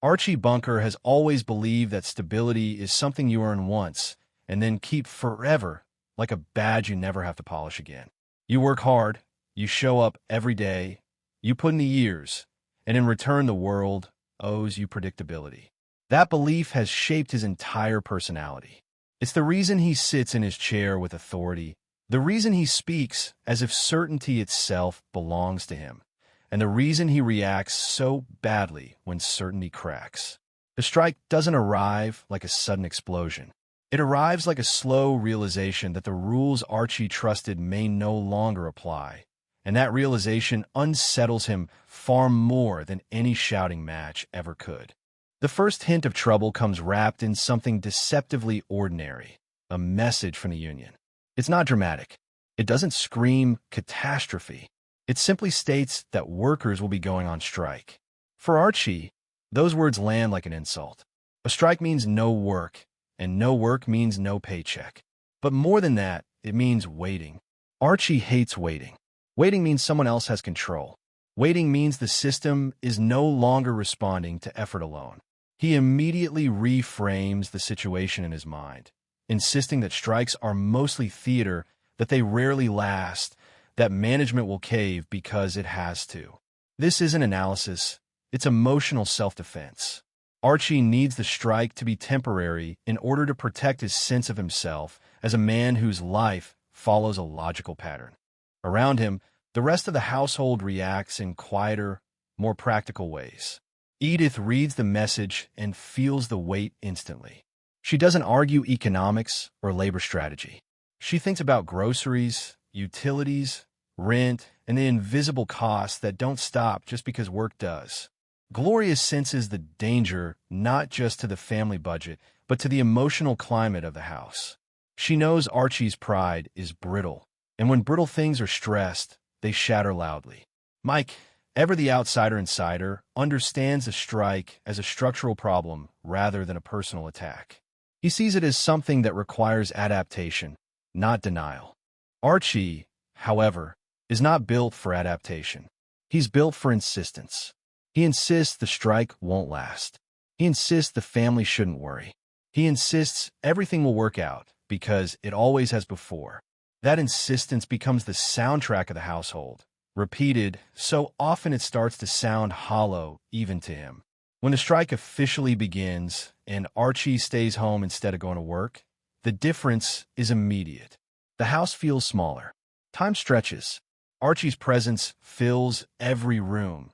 Archie Bunker has always believed that stability is something you earn once and then keep forever, like a badge you never have to polish again. You work hard, you show up every day, you put in the years, and in return the world owes you predictability. That belief has shaped his entire personality. It's the reason he sits in his chair with authority, the reason he speaks as if certainty itself belongs to him, and the reason he reacts so badly when certainty cracks. The strike doesn't arrive like a sudden explosion. It arrives like a slow realization that the rules Archie trusted may no longer apply, and that realization unsettles him far more than any shouting match ever could. The first hint of trouble comes wrapped in something deceptively ordinary, a message from the union. It's not dramatic. It doesn't scream catastrophe. It simply states that workers will be going on strike. For Archie, those words land like an insult. A strike means no work, and no work means no paycheck. But more than that, it means waiting. Archie hates waiting. Waiting means someone else has control. Waiting means the system is no longer responding to effort alone. He immediately reframes the situation in his mind, insisting that strikes are mostly theater, that they rarely last, that management will cave because it has to. This isn't analysis, it's emotional self-defense. Archie needs the strike to be temporary in order to protect his sense of himself as a man whose life follows a logical pattern. Around him, the rest of the household reacts in quieter, more practical ways. Edith reads the message and feels the weight instantly. She doesn't argue economics or labor strategy. She thinks about groceries, utilities, rent, and the invisible costs that don't stop just because work does. Gloria senses the danger not just to the family budget, but to the emotional climate of the house. She knows Archie's pride is brittle, and when brittle things are stressed, they shatter loudly. Mike, ever the outsider insider, understands a strike as a structural problem rather than a personal attack. He sees it as something that requires adaptation, not denial. Archie, however, is not built for adaptation. He's built for insistence. He insists the strike won't last. He insists the family shouldn't worry. He insists everything will work out because it always has before. That insistence becomes the soundtrack of the household, repeated so often it starts to sound hollow even to him. When the strike officially begins and Archie stays home instead of going to work, the difference is immediate. The house feels smaller. Time stretches. Archie's presence fills every room,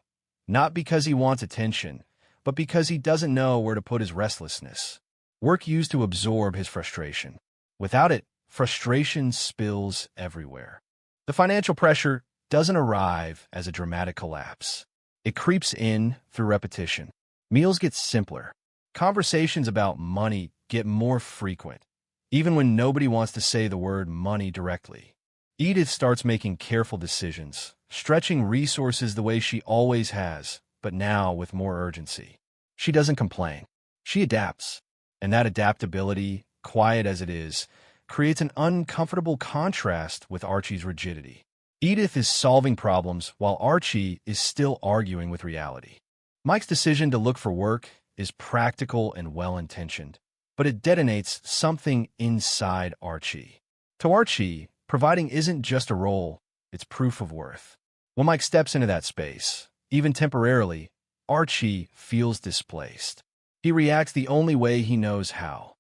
not because he wants attention, but because he doesn't know where to put his restlessness. Work used to absorb his frustration. Without it, frustration spills everywhere. The financial pressure doesn't arrive as a dramatic collapse. It creeps in through repetition. Meals get simpler. Conversations about money get more frequent, even when nobody wants to say the word money directly. Edith starts making careful decisions, stretching resources the way she always has, but now with more urgency. She doesn't complain. She adapts. And that adaptability, quiet as it is, creates an uncomfortable contrast with Archie's rigidity. Edith is solving problems while Archie is still arguing with reality. Mike's decision to look for work is practical and well-intentioned, but it detonates something inside Archie. To Archie, providing isn't just a role, it's proof of worth. When Mike steps into that space, even temporarily, Archie feels displaced. He reacts the only way he knows how,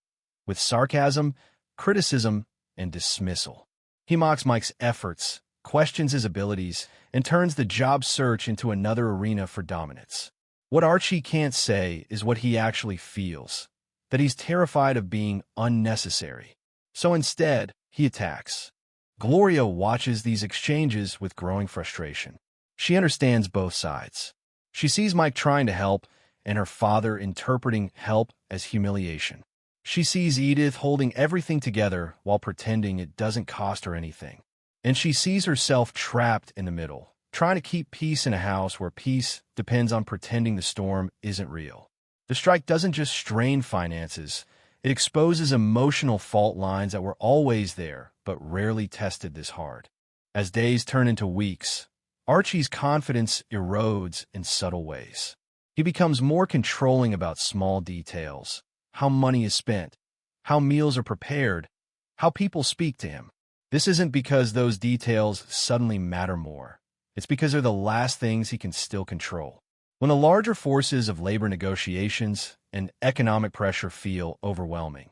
with sarcasm, criticism, and dismissal. He mocks Mike's efforts, questions his abilities, and turns the job search into another arena for dominance. What Archie can't say is what he actually feels, that he's terrified of being unnecessary. So instead, he attacks. Gloria watches these exchanges with growing frustration. She understands both sides. She sees Mike trying to help, and her father interpreting help as humiliation. She sees Edith holding everything together while pretending it doesn't cost her anything. And she sees herself trapped in the middle, trying to keep peace in a house where peace depends on pretending the storm isn't real. The strike doesn't just strain finances, it exposes emotional fault lines that were always there, but rarely tested this hard. As days turn into weeks, Archie's confidence erodes in subtle ways. He becomes more controlling about small details, how money is spent, how meals are prepared, how people speak to him. This isn't because those details suddenly matter more. It's because they're the last things he can still control. When the larger forces of labor negotiations and economic pressure feel overwhelming,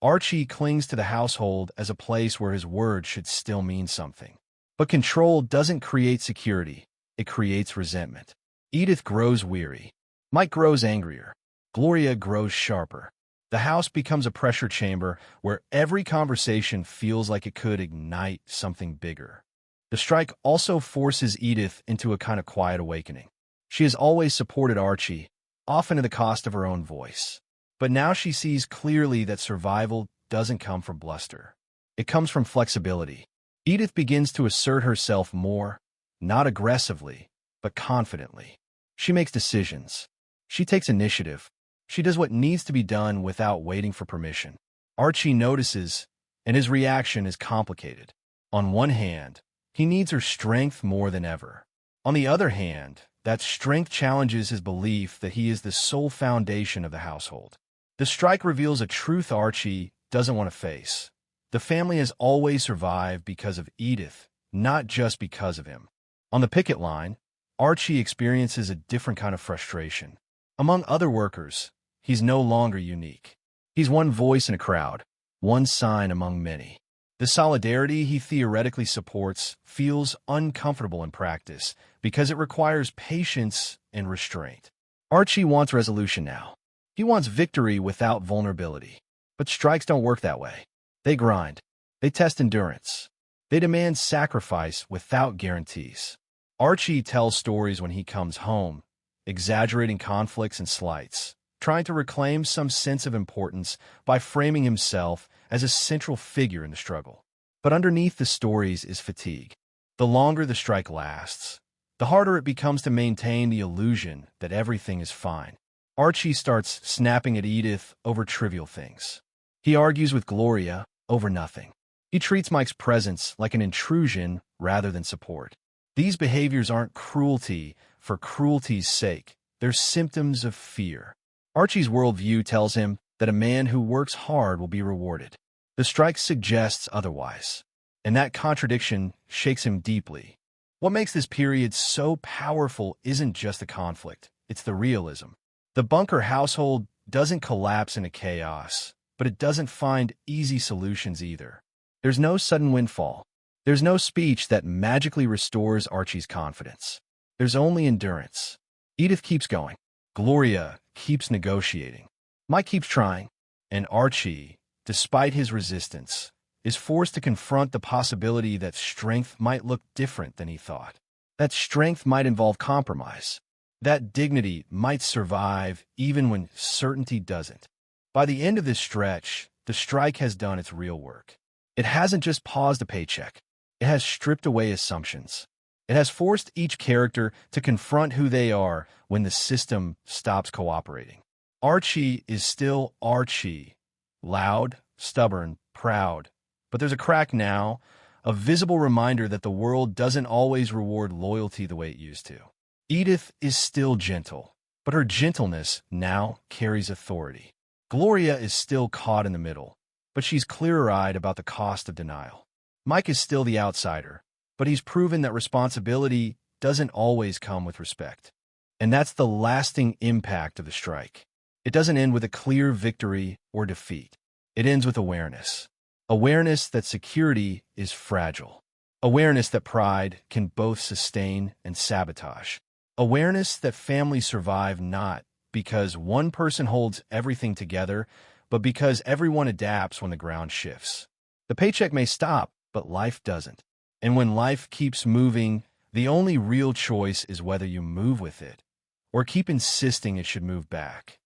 Archie clings to the household as a place where his word should still mean something. But control doesn't create security, it creates resentment. Edith grows weary. Mike grows angrier. Gloria grows sharper. The house becomes a pressure chamber where every conversation feels like it could ignite something bigger. The strike also forces Edith into a kind of quiet awakening. She has always supported Archie, often at the cost of her own voice. But now she sees clearly that survival doesn't come from bluster. It comes from flexibility. Edith begins to assert herself more, not aggressively, but confidently. She makes decisions. She takes initiative. She does what needs to be done without waiting for permission. Archie notices, and his reaction is complicated. On one hand, he needs her strength more than ever. On the other hand, that strength challenges his belief that he is the sole foundation of the household. The strike reveals a truth Archie doesn't want to face. The family has always survived because of Edith, not just because of him. On the picket line, Archie experiences a different kind of frustration. Among other workers, he's no longer unique. He's one voice in a crowd, one sign among many. The solidarity he theoretically supports feels uncomfortable in practice because it requires patience and restraint. Archie wants resolution now. He wants victory without vulnerability. But strikes don't work that way. They grind. They test endurance. They demand sacrifice without guarantees. Archie tells stories when he comes home, exaggerating conflicts and slights, trying to reclaim some sense of importance by framing himself as a central figure in the struggle. But underneath the stories is fatigue. The longer the strike lasts, the harder it becomes to maintain the illusion that everything is fine. Archie starts snapping at Edith over trivial things. He argues with Gloria over nothing. He treats Mike's presence like an intrusion rather than support. These behaviors aren't cruelty for cruelty's sake. They're symptoms of fear. Archie's worldview tells him that a man who works hard will be rewarded. The strike suggests otherwise, and that contradiction shakes him deeply. What makes this period so powerful isn't just the conflict, it's the realism. The bunker household doesn't collapse into chaos, but it doesn't find easy solutions either. There's no sudden windfall. There's no speech that magically restores Archie's confidence. There's only endurance. Edith keeps going. Gloria keeps negotiating. Mike keeps trying. And Archie, despite his resistance, is forced to confront the possibility that strength might look different than he thought. That strength might involve compromise. That dignity might survive even when certainty doesn't. By the end of this stretch, the strike has done its real work. It hasn't just paused a paycheck. It has stripped away assumptions. It has forced each character to confront who they are when the system stops cooperating. Archie is still Archie, loud, stubborn, proud. But there's a crack now, a visible reminder that the world doesn't always reward loyalty the way it used to. Edith is still gentle, but her gentleness now carries authority. Gloria is still caught in the middle, but she's clear-eyed about the cost of denial. Mike is still the outsider, but he's proven that responsibility doesn't always come with respect. And that's the lasting impact of the strike. It doesn't end with a clear victory or defeat. It ends with awareness. Awareness that security is fragile. Awareness that pride can both sustain and sabotage. Awareness that families survive not because one person holds everything together, but because everyone adapts when the ground shifts. The paycheck may stop, but life doesn't. And when life keeps moving, the only real choice is whether you move with it or keep insisting it should move back.